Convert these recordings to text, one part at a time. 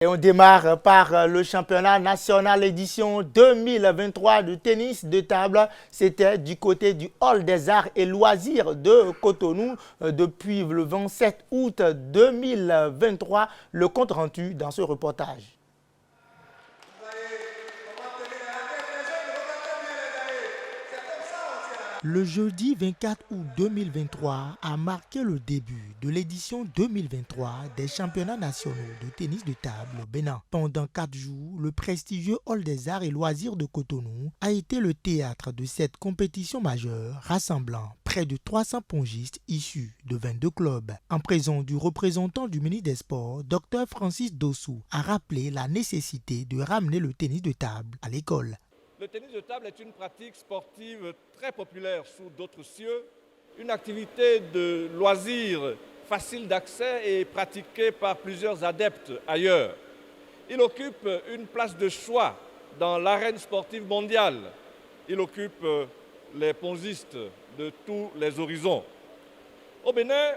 Et on démarre par le championnat national édition 2023 de tennis de table. C'était du côté du Hall des Arts et Loisirs de Cotonou depuis le 27 août 2023. Le compte rendu dans ce reportage. Le jeudi 24 août 2023 a marqué le début de l'édition 2023 des championnats nationaux de tennis de table au Bénin. Pendant 4 jours, le prestigieux Hall des Arts et Loisirs de Cotonou a été le théâtre de cette compétition majeure rassemblant près de 300 pongistes issus de 22 clubs. En présence du représentant du ministre des Sports, Dr Francis Dossou a rappelé la nécessité de ramener le tennis de table à l'école. Le tennis de table est une pratique sportive très populaire sous d'autres cieux, une activité de loisir facile d'accès et pratiquée par plusieurs adeptes ailleurs. Il occupe une place de choix dans l'arène sportive mondiale. Il occupe les pongistes de tous les horizons. Au Bénin,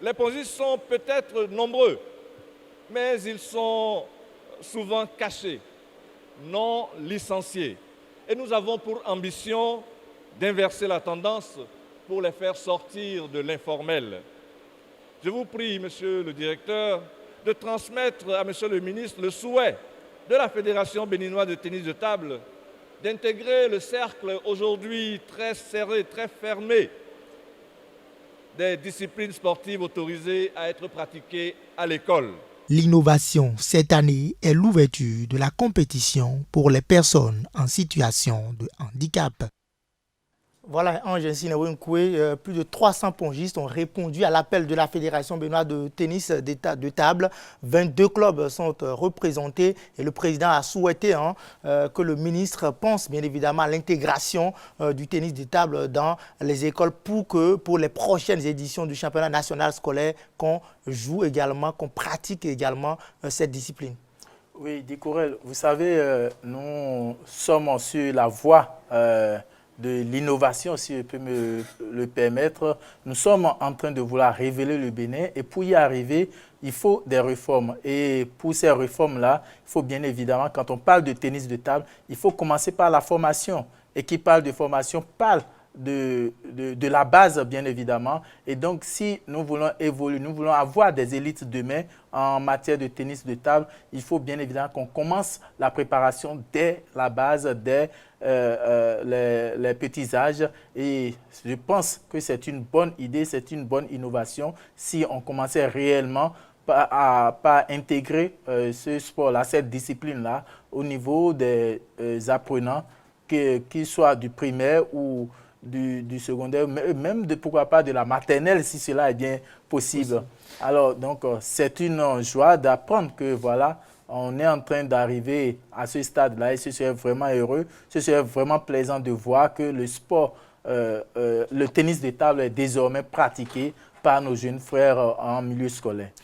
les pongistes sont peut-être nombreux, mais ils sont souvent cachés, non licenciés. Et nous avons pour ambition d'inverser la tendance pour les faire sortir de l'informel. Je vous prie, Monsieur le Directeur, de transmettre à Monsieur le Ministre le souhait de la Fédération béninoise de tennis de table d'intégrer le cercle aujourd'hui très serré, très fermé des disciplines sportives autorisées à être pratiquées à l'école. L'innovation cette année est l'ouverture de la compétition pour les personnes en situation de handicap. Voilà, Ange Nsinewenkwe, plus de 300 pongistes ont répondu à l'appel de la Fédération béninoise de tennis de table. 22 clubs sont représentés et le président a souhaité que le ministre pense bien évidemment à l'intégration du tennis de table dans les écoles pour les prochaines éditions du championnat national scolaire qu'on joue également, qu'on pratique également cette discipline. Oui, Dicorel, vous savez, nous sommes sur la voie de l'innovation, si je peux me le permettre. Nous sommes en train de vouloir révéler le Bénin et pour y arriver, il faut des réformes. Et pour ces réformes-là, il faut bien évidemment, quand on parle de tennis de table, il faut commencer par la formation. Et qui parle de formation parle de la base, bien évidemment. Et donc, si nous voulons évoluer, nous voulons avoir des élites demain en matière de tennis de table, il faut bien évidemment qu'on commence la préparation dès la base, dès les petits âges. Et je pense que c'est une bonne idée, c'est une bonne innovation si on commençait réellement à intégrer ce sport-là, cette discipline-là, au niveau des apprenants, qu'ils soient du primaire ou du secondaire, même pourquoi pas de la maternelle, si cela est bien possible. Alors, donc, c'est une joie d'apprendre que, voilà, on est en train d'arriver à ce stade-là et ce serait vraiment heureux, ce serait vraiment plaisant de voir que le sport, le tennis de table est désormais pratiqué par nos jeunes frères en milieu scolaire.